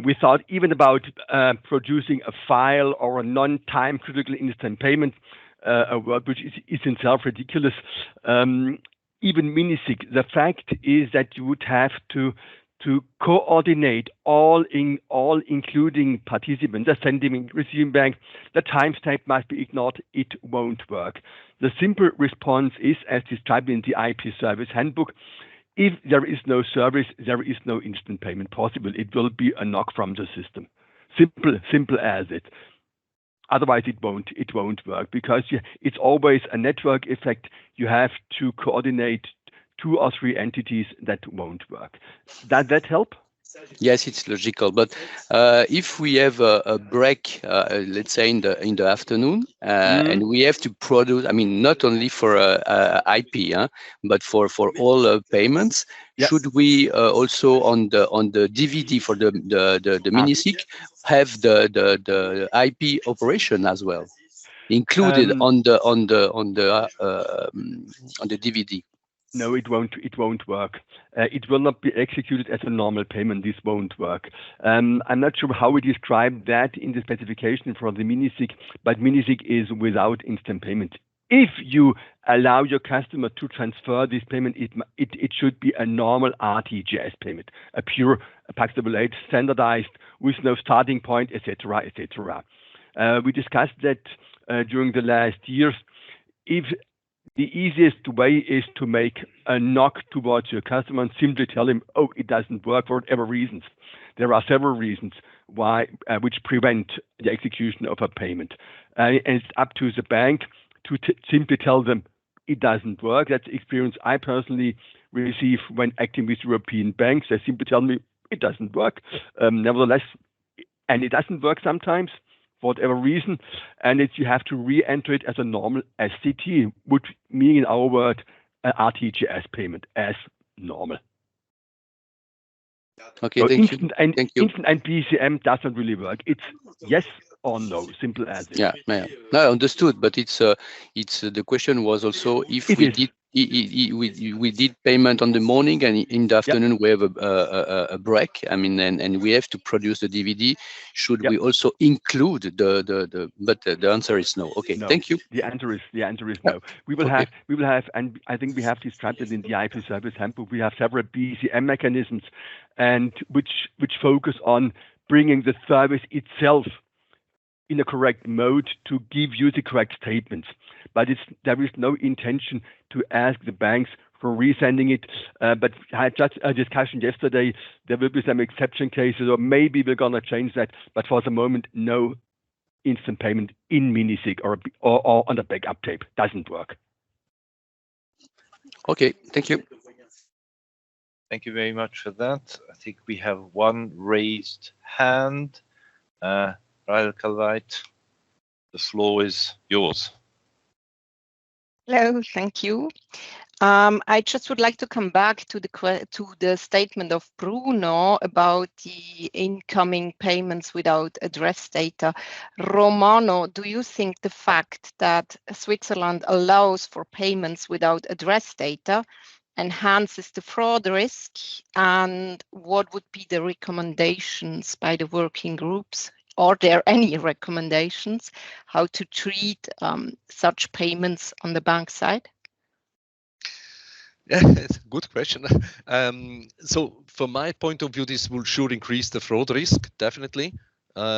We thought even about producing a file or a non-time critical instant payment, a work which is in itself ridiculous. Even mini-SIG, the fact is that you would have to coordinate all including participants, the sending receiving bank, the timestamp must be ignored, it won't work. The simple response is, as described in the IP service handbook, if there is no service, there is no instant payment possible. It will be a knock from the system. Simple as it. Otherwise, it won't work because it's always a network effect. You have to coordinate 2 or 3 entities. That won't work. Does that help? Yes, it's logical. But if we have a break, let's say in the afternoon, and we have to produce, I mean, not only for IP, but for all payments, should we also on the DVD for the mini-SIG have the IP operation as well included on the DVD? No, it won't work. It will not be executed as a normal payment. This won't work. I'm not sure how we describe that in the specification for the mini-SIG, but mini-SIG is without instant payment. If you allow your customer to transfer this payment, it should be a normal RTGS payment, a pure packable standardized with no starting point, etc., etc. We discussed that during the last years. If the easiest way is to make a knock towards your customer and simply tell him, oh, it doesn't work for whatever reasons. There are several reasons why which prevent the execution of a payment. And it's up to the bank to simply tell them it doesn't work. That's the experience I personally receive when acting with European banks. They simply tell me it doesn't work. Nevertheless, and it doesn't work sometimes, for whatever reason, and you have to re-enter it as a normal SCT, which meaning in our word, an RTGS payment as normal. Okay, so thank instant you. Instant and BCM doesn't really work. It's yes or no, simple as it. Yeah. No, understood. But it's the question was also if we did payment on the morning and in the afternoon we have a break. I mean, and we have to produce the DVD. Should we also include the? But the answer is no. Okay, no. Thank you. The answer is no. We will have, and I think we have described it in the IP service handbook. We have several BCM mechanisms, and which focus on bringing the service itself in a correct mode to give you the correct statements. But there is no intention to ask the banks for resending it. But I had just a discussion yesterday. There will be some exception cases, or maybe we're going to change that. But for the moment, no instant payment in mini-SIG or on a backup tape. Doesn't work. Okay, thank you. Thank you very much for that. I think we have one raised hand. Rael Calveit, the floor is yours. Hello, thank you. I just would like to come back to the statement of Bruno about the incoming payments without address data. Romano, do you think the fact that Switzerland allows for payments without address data enhances the fraud risk? And what would be the recommendations by the working groups? Are there any recommendations how to treat such payments on the bank side? Yeah, it's a good question. So from my point of view, this will sure increase the fraud risk, definitely,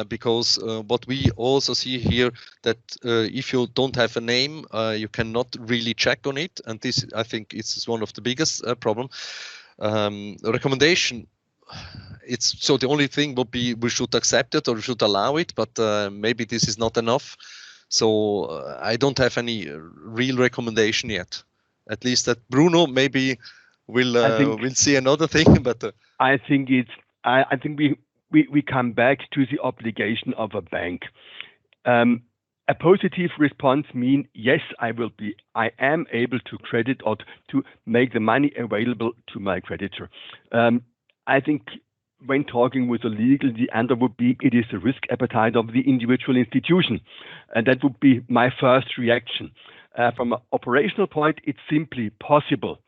because what we also see here that if you don't have a name, you cannot really check on it. And this, I think, is one of the biggest problem. Recommendation. it's so the only thing would be we should accept it or we should allow it, but maybe this is not enough. So I don't have any real recommendation yet. At least that Bruno maybe will see another thing, but I think we come back to the obligation of a bank. A positive response means yes, I am able to credit or to make the money available to my creditor. I think when talking with a legal, the answer would be it is the risk appetite of the individual institution, and that would be my first reaction. From an operational point, it's simply possible.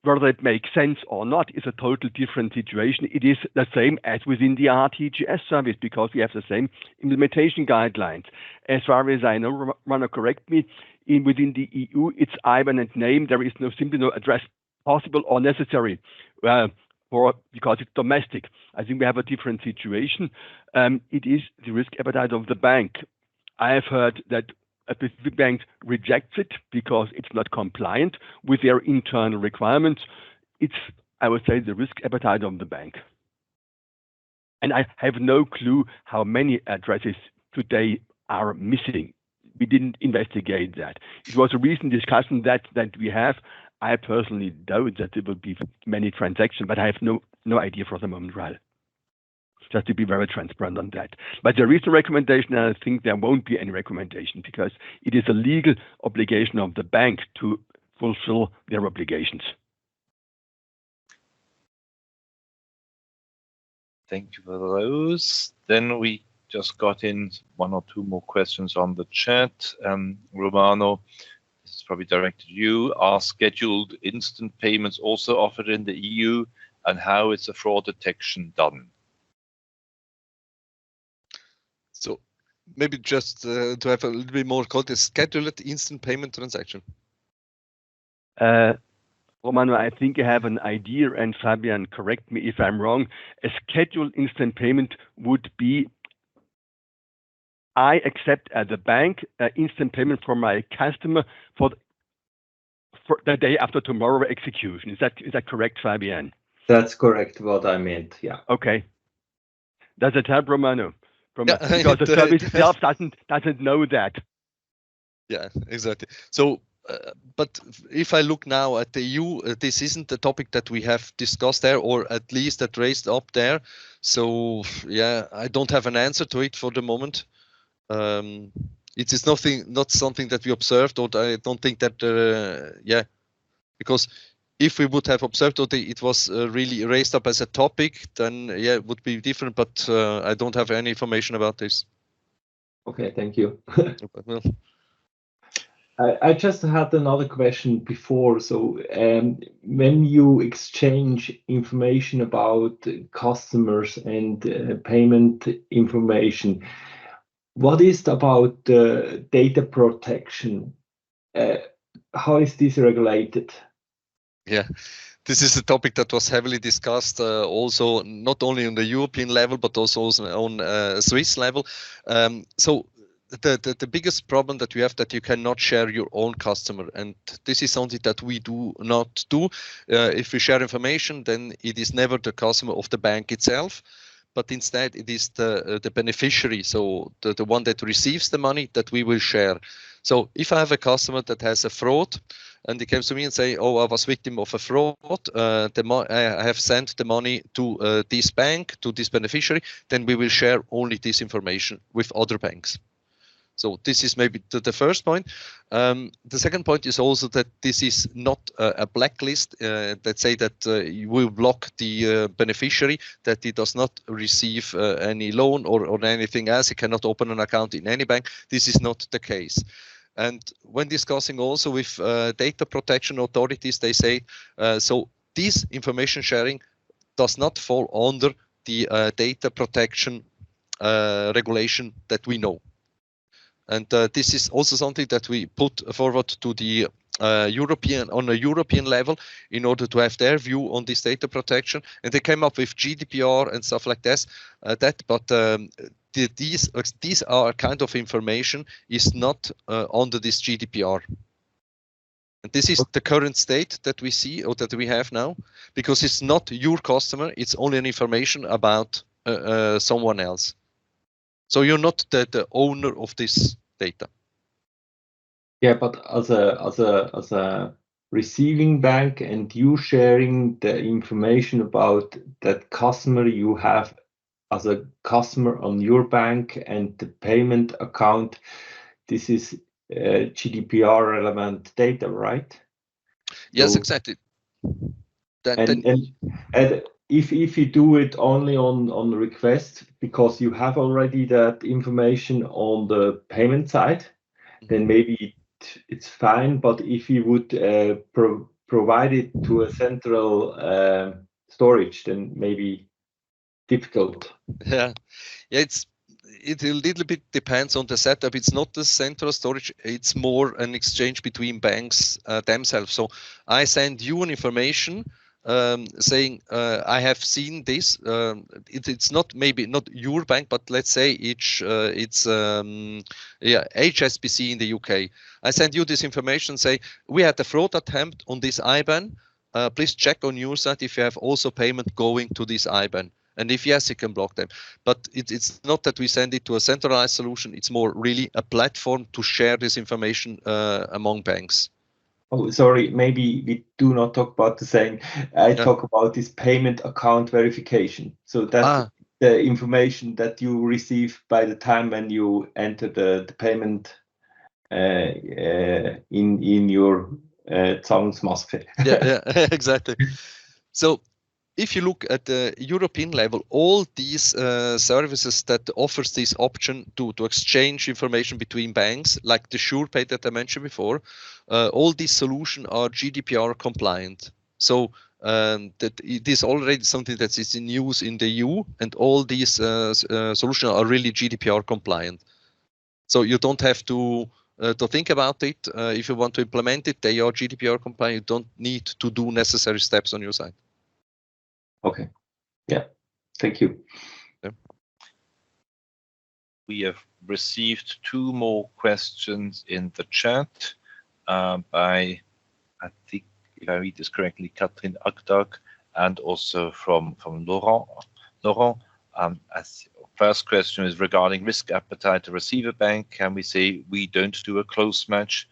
Whether it makes sense or not is a total different situation. It is the same as within the RTGS service because we have the same implementation guidelines. As far as I know, Romano, correct me, within the EU, it's IBAN and name. There is simply no address possible or necessary because it's domestic. I think we have a different situation. It is the risk appetite of the bank. I have heard that a specific bank rejects it because it's not compliant with their internal requirements. It's, I would say, the risk appetite of the bank. And I have no clue how many addresses today are missing. We didn't investigate that. It was a recent discussion that we have. I personally doubt that there will be many transactions, but I have no idea for the moment, right? Just to be very transparent on that. But there is a recommendation, and I think there won't be any recommendation because it is a legal obligation of the bank to fulfill their obligations. Thank you for those. Then we just got in one or two more questions on the chat. Romano, this is probably directed to you. Are scheduled instant payments also offered in the EU, and how is the fraud detection done? So maybe just to have a little bit more context, scheduled instant payment transaction. Romano, I think I have an idea, and Fabian, correct me if I'm wrong. A scheduled instant payment would be I accept as a bank instant payment from my customer for the day after tomorrow execution. Is that correct, Fabian? That's correct. What I meant. Yeah. Okay. Does it help, Romano? Yeah, because the service itself doesn't know that. Yeah, exactly. So, but if I look now at the EU, this isn't the topic that we have discussed there, or at least that raised up there. So, yeah, I don't have an answer to it for the moment. It is not something that we observed, or I don't think that, because if we would have observed or it was really raised up as a topic, then yeah, it would be different. But I don't have any information about this. Okay, thank you. Well, I just had another question before. So when you exchange information about customers and payment information, what is about data protection? How is this regulated? Yeah, this is a topic that was heavily discussed also not only on the European level, but also on Swiss level. So the biggest problem that we have that you cannot share your own customer. And this is something that we do not do. If we share information, then it is never the customer of the bank itself, but instead it is the beneficiary, so the one that receives the money that we will share. So if I have a customer that has a fraud and he comes to me and say, oh, I was victim of a fraud, I have sent the money to this bank, to this beneficiary, then we will share only this information with other banks. So this is maybe the first point. The second point is also that this is not a blacklist that say that you will block the beneficiary, that he does not receive any loan or anything else. He cannot open an account in any bank. This is not the case. And when discussing also with data protection authorities, they say, so this information sharing does not fall under the data protection regulation that we know. And this is also something that we put forward to the on a European level in order to have their view on this data protection. And they came up with GDPR and stuff like this. These are kind of information is not under this GDPR. And this is the current state that we see or that we have now, because it's not your customer, it's only an information about someone else. So you're not the owner of this data. Yeah, but as a receiving bank and you sharing the information about that customer you have as a customer on your bank and the payment account, this is GDPR relevant data, right? Yes, So, exactly. And if you do it only on request because you have already that information on the payment side, then maybe it's fine. But if you would provide it to a central storage, then maybe difficult. Yeah, it a little bit depends on the setup. It's not the central storage, it's more an exchange between banks themselves. So I send you an information saying I have seen this. It's not maybe not your bank, but let's say it's HSBC in the UK. I send you this information, say we had a fraud attempt on this IBAN. Please check on your side if you have also payment going to this IBAN. And if yes, you can block them. But it's not that we send it to a centralized solution. It's more really a platform to share this information among banks. Oh, sorry, maybe we do not talk about the same. I talk about this payment account verification. So that's the information that you receive by the time when you enter the payment in your Zahlungsmaske. Yeah, exactly. So if you look at the European level, all these services that offers this option to exchange information between banks, like the SurePay that I mentioned before, all these solutions are GDPR compliant. So that it is already something that is in use in the EU, and all these solutions are really GDPR compliant. So you don't have to think about it. If you want to implement it, they are GDPR compliant. You don't need to do necessary steps on your side. Okay. Yeah. Thank you. Yeah. We have received 2 more questions in the chat by, I think, if I read this correctly, Catherine Agdag, and also from Laurent. As first question is regarding risk appetite to receive a bank. Can we say we don't do a close match?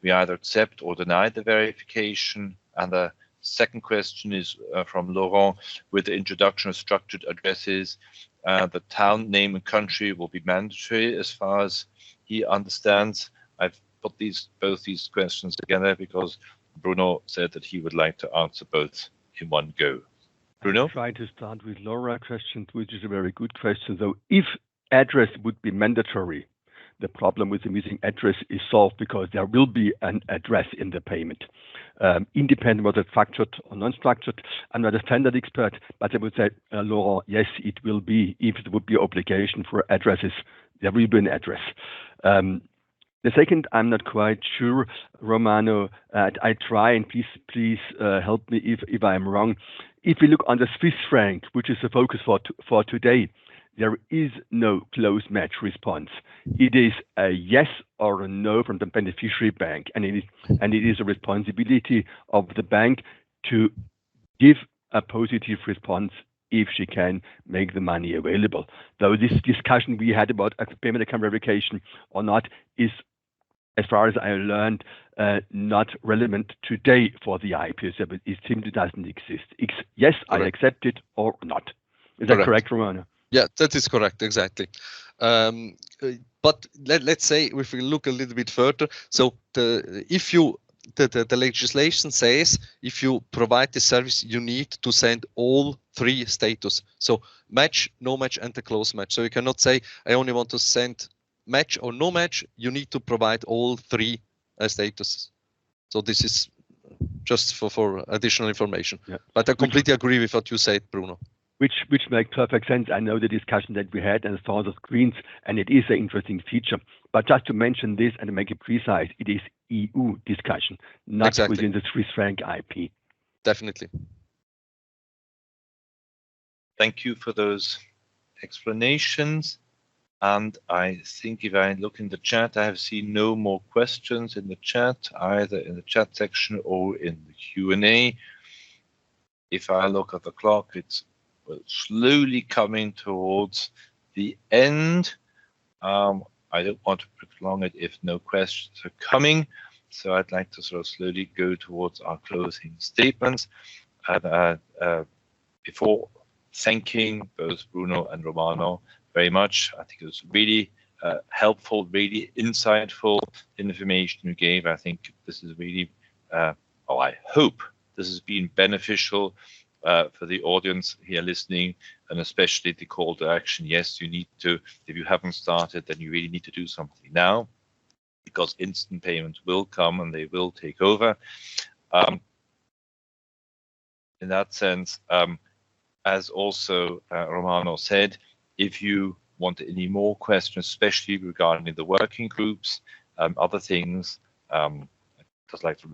We either accept or deny the verification. And the second question is from Laurent. With the introduction of structured addresses, the town name and country will be mandatory as far as he understands. I've put both these questions together because Bruno said that he would like to answer both in one go. Bruno? I'll try to start with Laura's question, which is a very good question. So if address would be mandatory, the problem with the missing address is solved because there will be an address in the payment. Independent whether it's structured or non-structured. I'm not a standard expert, but I would say, Laurent, yes, it will be. If it would be obligation for addresses, there will be an address. The second, I'm not quite sure, Romano. I try, and please help me if I'm wrong. If we look on the Swiss franc, which is the focus for today, there is no close match response. It is a yes or a no from the beneficiary bank, and it is a responsibility of the bank to give a positive response if she can make the money available. Though this discussion we had about payment account verification or not is, as far as I learned, not relevant today for the IPO. So it simply doesn't exist. Yes, correct. I accept it or not. Is that correct, Romano? Yeah, that is correct, exactly. But let's say if we look a little bit further, so the legislation says if you provide the service, you need to send all 3 status. So match, no match, and the close match. So you cannot say I only want to send match or no match. You need to provide all 3 statuses. So this is just for additional information. Yeah. But I completely agree with what you said, Bruno. Which makes perfect sense. I know the discussion that we had and saw the screens, and it is an interesting feature. But just to mention this and to make it precise, it is EU discussion, not within the Swiss franc IP. Definitely. Thank you for those explanations. And I think if I look in the chat, I have seen no more questions in the chat, either in the chat section or in the Q&A. If I look at the clock, it's slowly coming towards the end. I don't want to prolong it if no questions are coming. So I'd like to sort of slowly go towards our closing statements. And before thanking both Bruno and Romano very much, I think it was really helpful, really insightful information you gave. I think this is really, I hope this has been beneficial for the audience here listening, and especially the call to action. Yes, you need to, if you haven't started, then you really need to do something now, because instant payments will come and they will take over. In that sense, as also Romano said, if you want any more questions, especially regarding the working groups, other things, I'd just like to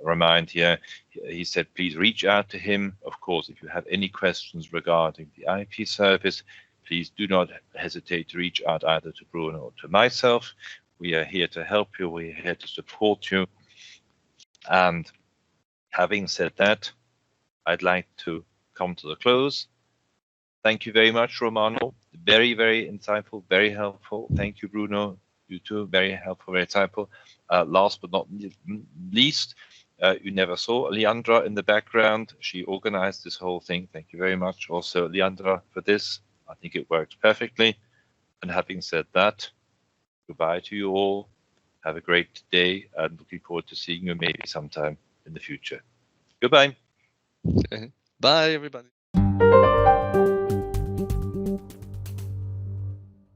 remind here, he said, please reach out to him. Of course, if you have any questions regarding the IP service, please do not hesitate to reach out either to Bruno or to myself. We are here to help you. We're here to support you. And having said that, I'd like to come to the close. Thank you very much, Romano. Very, very insightful, very helpful. Thank you, Bruno. You too, very helpful, very insightful. Last but not least, you never saw Leandra in the background. She organized this whole thing. Thank you very much also, Leandra, for this. I think it worked perfectly. And having said that, goodbye to you all. Have a great day and looking forward to seeing you maybe sometime in the future. Goodbye. Okay. Bye, everybody.